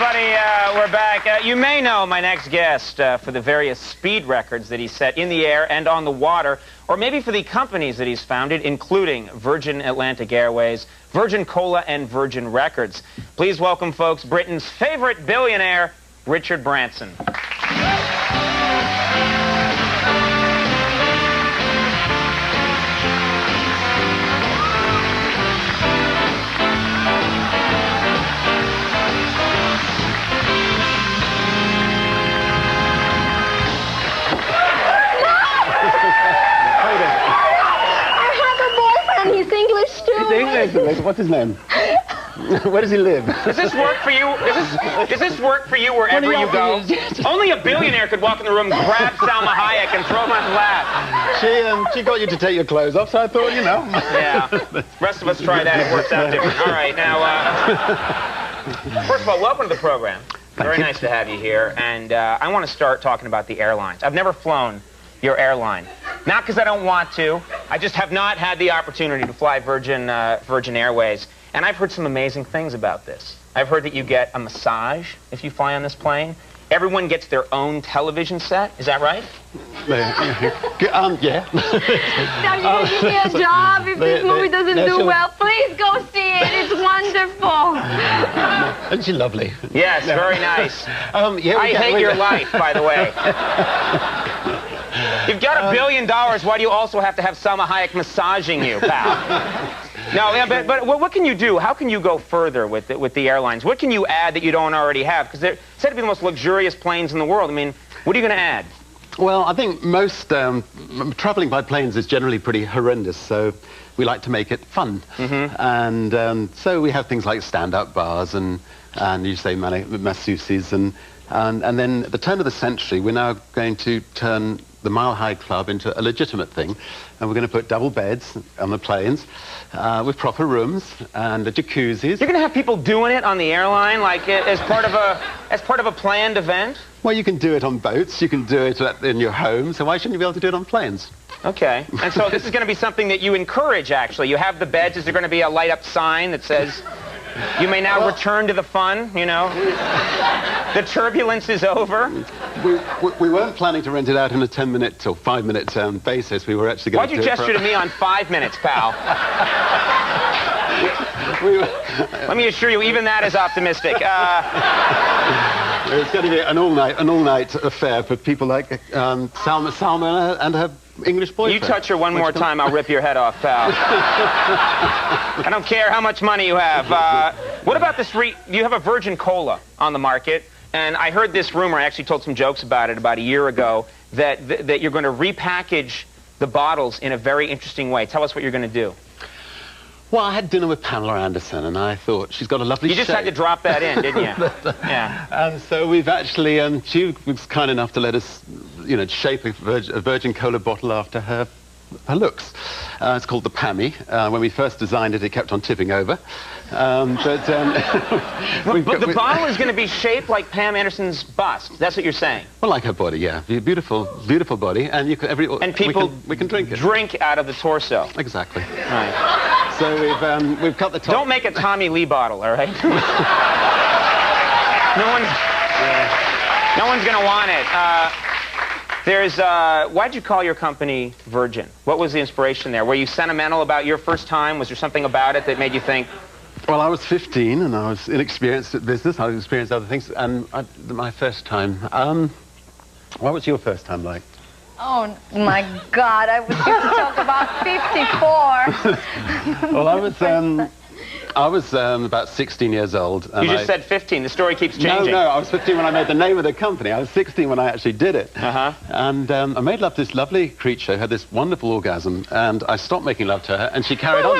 everybody. We're back. You may know my next guest for the various speed records that he set in the air and on the water, or maybe for the companies that he's founded, including Virgin Atlantic Airways, Virgin Cola, and Virgin Records. Please welcome, folks, Britain's favorite billionaire, Richard Branson. What's his name? Where does he live? Does this work for you? Does this work for you wherever you go? Only a billionaire could walk in the room, grab Salma Hayek, and throw him on his lap. She got you to take your clothes off, so I thought, you know. Yeah. Rest of us try that. It works out different. All right, now, first of all, welcome to the program. Very nice to have you here. And I want to start talking about the airlines. I've never flown your airline. Not because I don't want to. I just have not had the opportunity to fly Virgin Airways. And I've heard some amazing things about this. I've heard that you get a massage if you fly on this plane. Everyone gets their own television set. Is that right? Yeah. Now you're going to give me a job if this movie doesn't do well. Please go see it. It's wonderful. Isn't she lovely? Yes, very nice. I hate your life, by the way. You've got $1 billion. Why do you also have to have Salma Hayek massaging you, pal? No, yeah, but what can you do? How can you go further with the airlines? What can you add that you don't already have? Because they're said to be the most luxurious planes in the world. I mean, what are you going to add? Well, I think most traveling by planes is generally pretty horrendous, so we like to make it fun. And so we have things like stand-up bars and you say masseuses, and then at the turn of the century, we're now going to turn the Mile High Club into a legitimate thing, and we're going to put double beds on the planes with proper rooms and jacuzzis. You're going to have people doing it on the airline, like as part of a planned event? Well, you can do it on boats, you can do it in your home, so why shouldn't you be able to do it on planes? Okay, and so this is going to be something that you encourage, actually. You have the beds. Is there going to be a light-up sign that says, you may now return to the fun, you know? The turbulence is over. We weren't planning to rent it out in a 10-minute or 5-minute basis. We were actually going to Why'd you gesture to me on 5 minutes, pal? Let me assure you, even that is optimistic. It's going to be an all-night affair for people like Salma and her English boyfriend. You touch her one more time, I'll rip your head off, pal. I don't care how much money you have. What about this? You have a Virgin Cola on the market, and I heard this rumor. I actually told some jokes about it about a year ago that you're going to repackage the bottles in a very interesting way. Tell us what you're going to do. Well, I had dinner with Pamela Anderson, and I thought she's got a lovely shape. You just had to drop that in, didn't you? Yeah. And so we've actually, she was kind enough to let us, you know, shape a Virgin Cola bottle after her looks. It's called the Pammy. When we first designed it, it kept on tipping over. But the bottle is going to be shaped like Pam Anderson's bust. That's what you're saying? Well, like her body, yeah. Beautiful, beautiful body, and you can, people we can drink it. Drink out of the torso. Exactly. Right. So we've cut the top. Don't make a Tommy Lee bottle, all right? No one's going to want it. Why'd you call your company Virgin? What was the inspiration there? Were you sentimental about your first time? Was there something about it that made you think? Well, I was 15 and I was inexperienced at business. I experienced other things, and my first time. What was your first time like? Oh, my God, I was here to talk about 54. Well, I was about 16 years old. And you just said 15. The story keeps changing. No, I was 15 when I made the name of the company. I was 16 when I actually did it. Uh-huh. And I made love to this lovely creature, had this wonderful orgasm, and I stopped making love to her, and she carried on.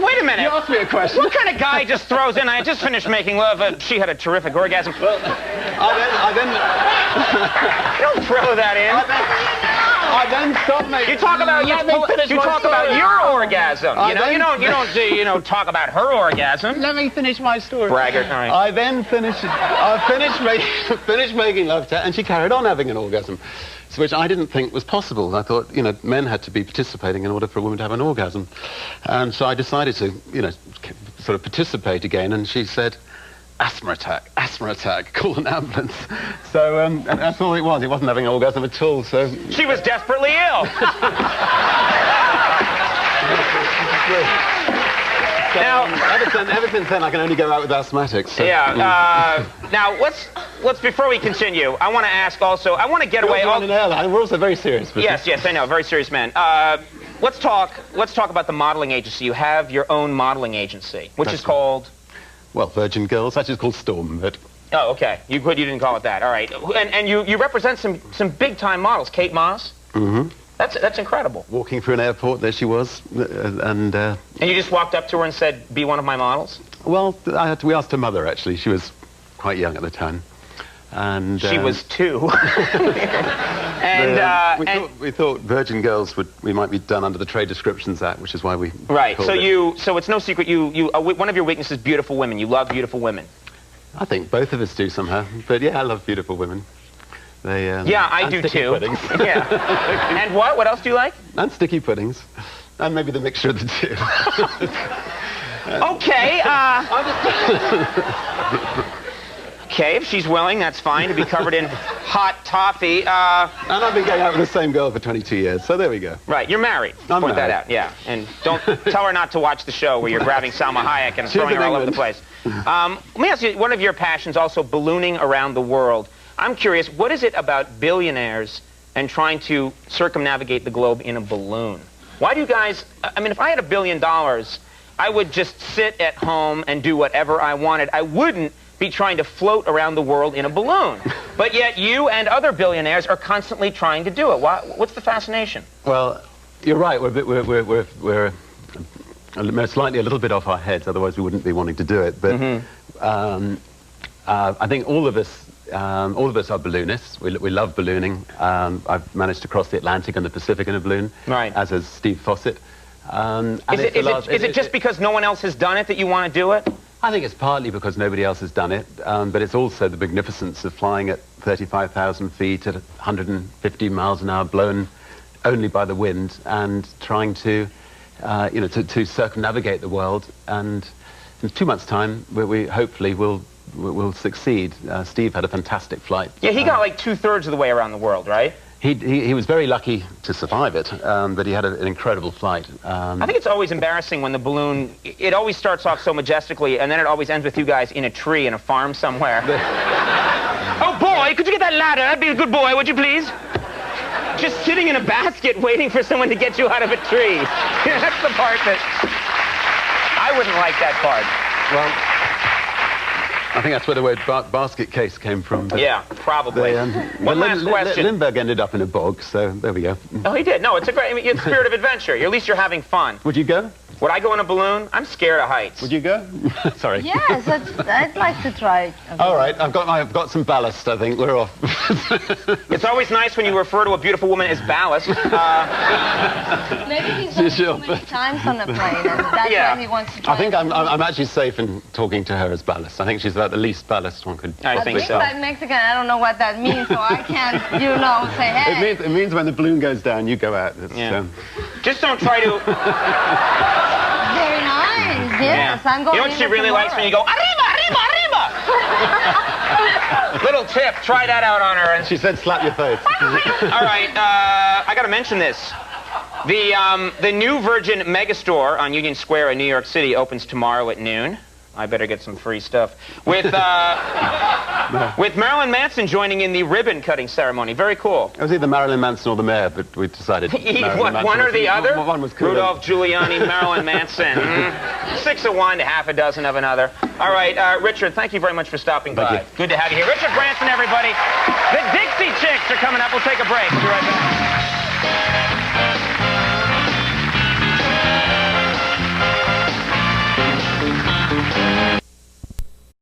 Wait a minute. You asked me a question. What kind of guy just throws in, I just finished making love, she had a terrific orgasm? Well, I then... Don't throw that in. I then stopped making... You talk about your orgasm. You don't talk about her orgasm. Let me finish my story. Braggart. All right. I then finished making love to her, and she carried on having an orgasm, which I didn't think was possible. I thought, you know, men had to be participating in order for a woman to have an orgasm. And so I decided to, you know, sort of participate again, and she said, asthma attack, call an ambulance. So and that's all it was. He wasn't having an orgasm at all, so... She was desperately ill. Now, ever since then, I can only go out with asthmatics. So. Yeah. Now, let's before we continue, I want to ask also. I want to get away. On an airline. We're also very serious. Yes, I know, very serious man. Let's talk about the modeling agency. You have your own modeling agency, which is called. Well, Virgin Girls. That's just called Storm, but. Oh, okay. You didn't call it that. All right. And you represent some big time models. Kate Moss. Mm-hmm. That's incredible. Walking through an airport, there she was, and you just walked up to her and said, "Be one of my models." Well, we asked her mother, actually. She was quite young at the time. And she was 2. We thought Virgin Girls we might be done under the Trade Descriptions Act, which is why we Right. So it's no secret one of your weaknesses is beautiful women. You love beautiful women. I think both of us do somehow. But yeah, I love beautiful women. They, yeah, I do too. Puddings. Yeah. And what? What else do you like? And sticky puddings. And maybe the mixture of the two. Okay. Okay, if she's willing, that's fine to be covered in hot toffee. And I've been going out with the same girl for 22 years, so there we go. Right, you're married. I'm Point married. that out, yeah. And don't tell her not to watch the show where you're grabbing Salma Hayek and throwing her all over the place. Let me ask you, one of your passions also ballooning around the world. I'm curious, what is it about billionaires and trying to circumnavigate the globe in a balloon? Why do you guys, I mean, if I had $1 billion, I would just sit at home and do whatever I wanted. I wouldn't be trying to float around the world in a balloon. But yet you and other billionaires are constantly trying to do it. What's the fascination? Well, you're right. We're slightly a little bit off our heads, otherwise we wouldn't be wanting to do it. But I think all of us are balloonists. We love ballooning. I've managed to cross the Atlantic and the Pacific in a balloon, right. As has Steve Fawcett. Is it just because no one else has done it that you want to do it? I think it's partly because nobody else has done it, but it's also the magnificence of flying at 35,000 feet at 150 miles an hour, blown only by the wind, and trying to, to circumnavigate the world. And in 2 months' time, we hopefully will succeed. Steve had a fantastic flight. Yeah, he got like 2/3 of the way around the world, right? He was very lucky to survive it, but he had an incredible flight. I think it's always embarrassing when the balloon, it always starts off so majestically, and then it always ends with you guys in a tree in a farm somewhere. Oh boy, could you get that ladder? That'd be a good boy, would you please? Just sitting in a basket waiting for someone to get you out of a tree. That's the part that... I wouldn't like that part. Well, I think that's where the word basket case came from. Yeah, probably. One last question. Lindbergh ended up in a bog, so there we go. Oh, he did. No, it's a great, I mean, it's spirit of adventure. At least you're having fun. Would you go? Would I go in a balloon? I'm scared of heights. Would you go? Sorry. Yes, I'd like to try. All right, I've got some ballast, I think. We're off. It's always nice when you refer to a beautiful woman as ballast. Maybe he's done too many times on the plane, and that's why he wants to try. I think I'm actually safe in talking to her as ballast. I think she's about the least ballast one could. I think so. Like Mexican, I don't know what that means, so I can't, say, hey. It means when the balloon goes down, you go out. Just don't try to... Very nice, yes. I'm going. You know what she really likes when you go, arriba, arriba, arriba! Little tip, try that out on her. And she said, slap your face. All right, I got to mention this. The new Virgin Megastore on Union Square in New York City opens tomorrow at noon. I better get some free stuff. With Marilyn Manson joining in the ribbon-cutting ceremony. Very cool. It was either Marilyn Manson or the mayor, but we decided... One or the other? One was cool. Rudolph Giuliani, Marilyn Manson. 6 of one to half a dozen of another. All right, Richard, thank you very much for stopping by. Good to have you here. Richard Branson, everybody. The Dixie Chicks are coming up. We'll take a break. We'll be right back.